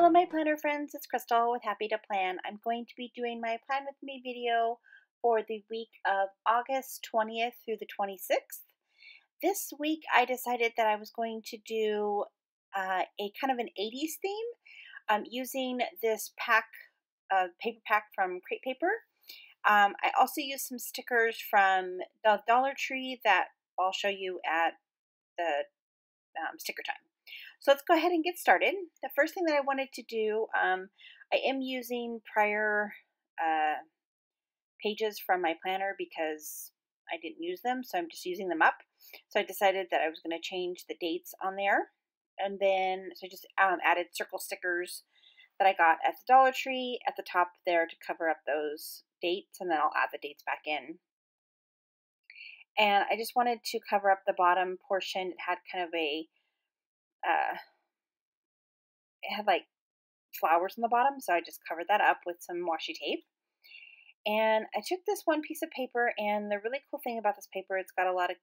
Hello my planner friends, it's Crystal with Happy to Plan. I'm going to be doing my Plan With Me video for the week of August 20th through the 26th. This week I decided that I was going to do a kind of an 80s theme using this paper pack from Crate Paper. I also used some stickers from the Dollar Tree that I'll show you at the sticker time. So let's go ahead and get started. The first thing that I wanted to do, I am using prior pages from my planner because I didn't use them, so I'm just using them up. So I decided that I was going to change the dates on there. And then, so I just added circle stickers that I got at the Dollar Tree at the top there to cover up those dates, and then I'll add the dates back in. And I just wanted to cover up the bottom portion. It had kind of a it had like flowers on the bottom, so I just covered that up with some washi tape. And I took this one piece of paper, and the really cool thing about this paper, it's got a lot of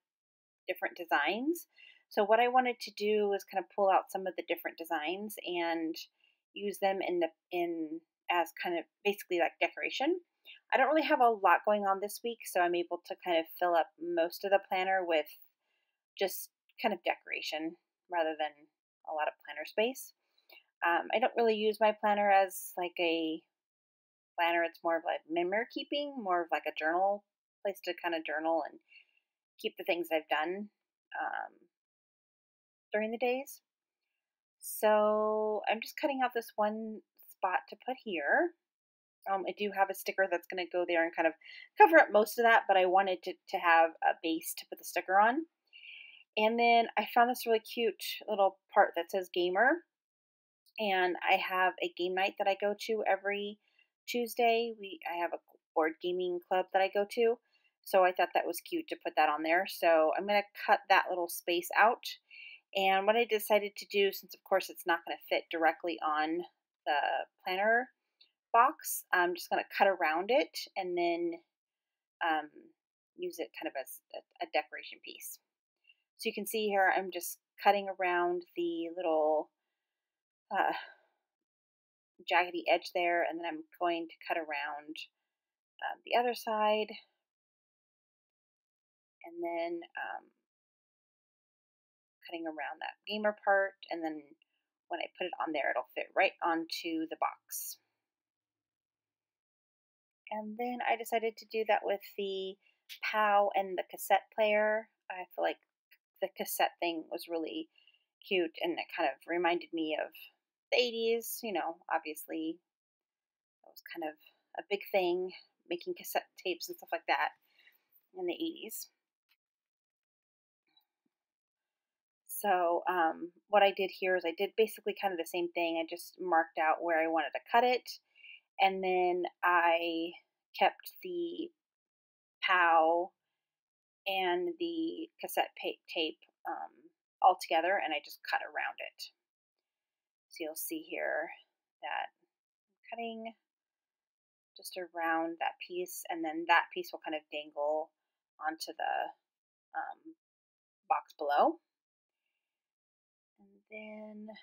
different designs. So what I wanted to do was kind of pull out some of the different designs and use them as kind of basically like decoration. I don't really have a lot going on this week, so I'm able to kind of fill up most of the planner with just kind of decoration rather than a lot of planner space. I don't really use my planner as like a planner. It's more of like memory keeping, more of like a journal place to kind of journal and keep the things I've done during the days. So I'm just cutting out this one spot to put here. I do have a sticker that's going to go there and kind of cover up most of that, but I wanted to have a base to put the sticker on. And then I found this really cute little part that says gamer. And I have a game night that I go to every Tuesday. I have a board gaming club that I go to. So I thought that was cute to put that on there. So I'm going to cut that little space out. And what I decided to do, since of course it's not going to fit directly on the planner box, I'm just going to cut around it and then use it kind of as a decoration piece. So you can see here I'm just cutting around the little jaggedy edge there, and then I'm going to cut around the other side, and then cutting around that gamer part, and then when I put it on there, it'll fit right onto the box. And then I decided to do that with the POW and the cassette player. I feel like the cassette thing was really cute, and it kind of reminded me of the 80s. You know, obviously that was kind of a big thing, making cassette tapes and stuff like that in the 80s. So what I did here is I did basically kind of the same thing. I just marked out where I wanted to cut it, and then I kept the POW and the cassette tape all together, and I just cut around it. So you'll see here that I'm cutting just around that piece, and then that piece will kind of dangle onto the box below. And then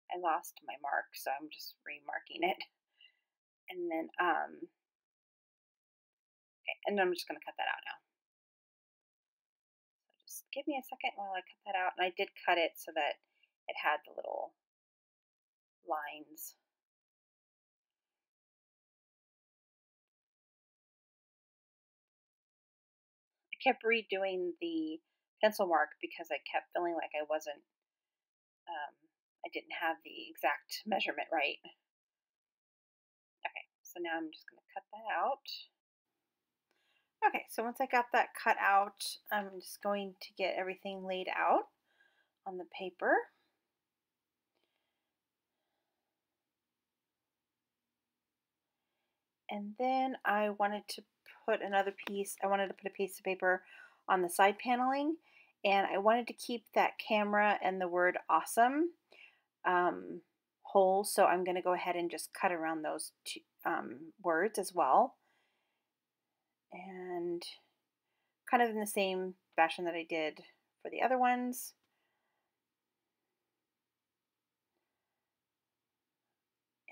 I lost my mark, so I'm just remarking it. And then, okay, and I'm just going to cut that out now. So just give me a second while I cut that out. And I did cut it so that it had the little lines. I kept redoing the pencil mark because I kept feeling like I wasn't, I didn't have the exact measurement right. Okay, so now I'm just going to cut that out. Okay, so once I got that cut out, I'm just going to get everything laid out on the paper. And then I wanted to put another piece, I wanted to put a piece of paper on the side paneling, and I wanted to keep that camera and the word awesome whole, so I'm going to go ahead and just cut around those two words as well. And kind of in the same fashion that I did for the other ones.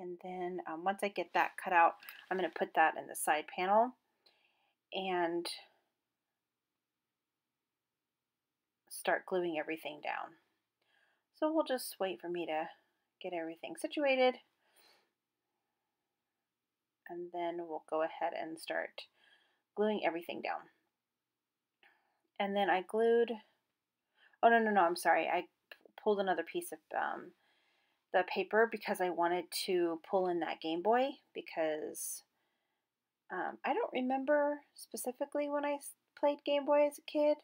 And then once I get that cut out, I'm going to put that in the side panel and start gluing everything down. So we'll just wait for me to get everything situated. And then we'll go ahead and start gluing everything down. And then I glued, oh no, I'm sorry. I pulled another piece of the paper because I wanted to pull in that Game Boy because I don't remember specifically when I played Game Boy as a kid.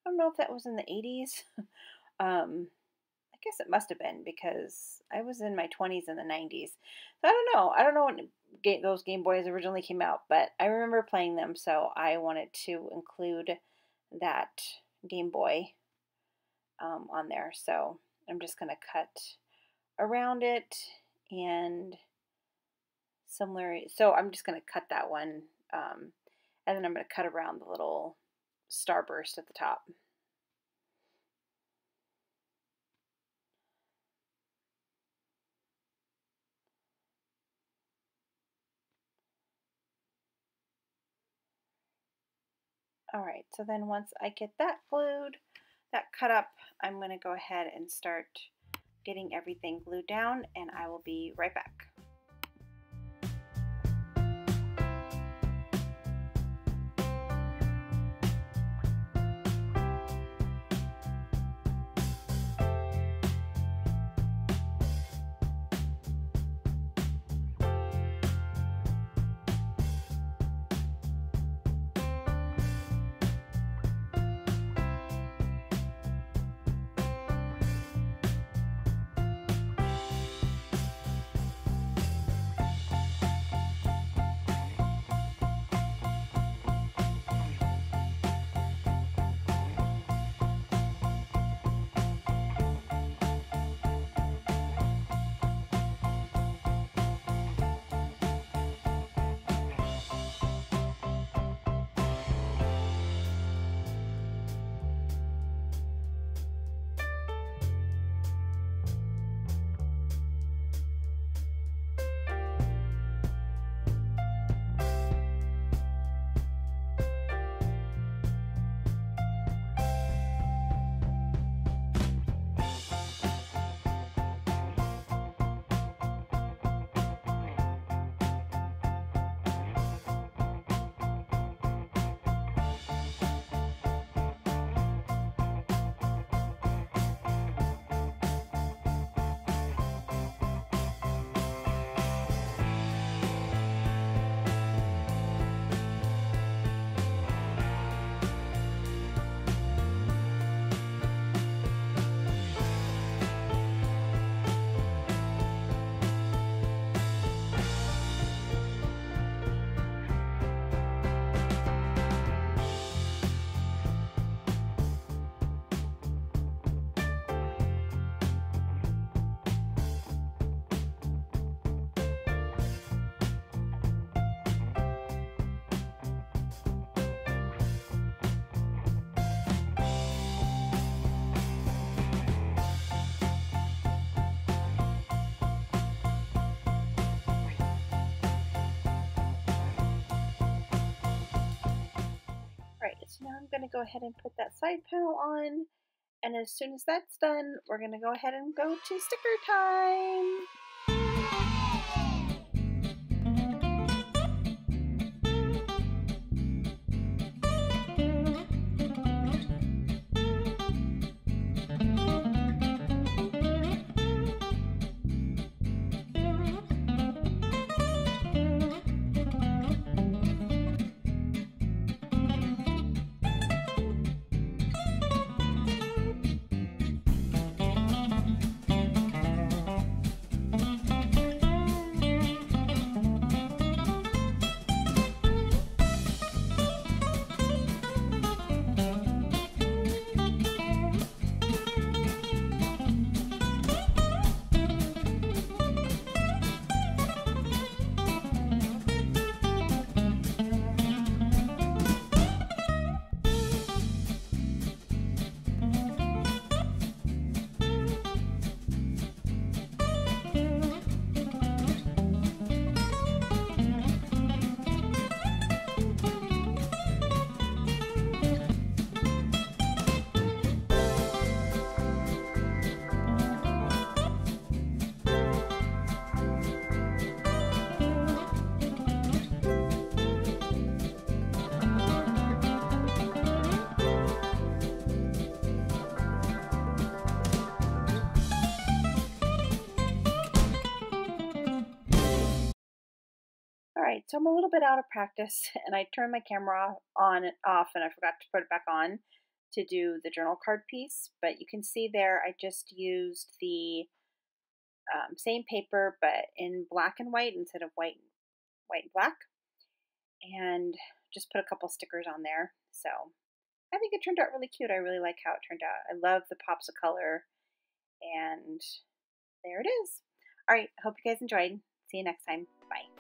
I don't know if that was in the 80s. I guess it must have been because I was in my 20s in the 90s. So I don't know. I don't know when those Game Boys originally came out, but I remember playing them, so I wanted to include that Game Boy on there. So I'm just going to cut around it and similar. So I'm just going to cut that one and then I'm going to cut around the little starburst at the top. Alright, so then once I get that glued, that cut up, I'm going to go ahead and start getting everything glued down, and I will be right back. So now I'm going to go ahead and put that side panel on, and as soon as that's done, we're going to go ahead and go to sticker time. Alright, so I'm a little bit out of practice and I turned my camera on and off and I forgot to put it back on to do the journal card piece. But you can see there I just used the same paper but in black and white instead of white and black, and just put a couple stickers on there. So I think it turned out really cute. I really like how it turned out. I love the pops of color, and there it is. All right, I hope you guys enjoyed. See you next time. Bye.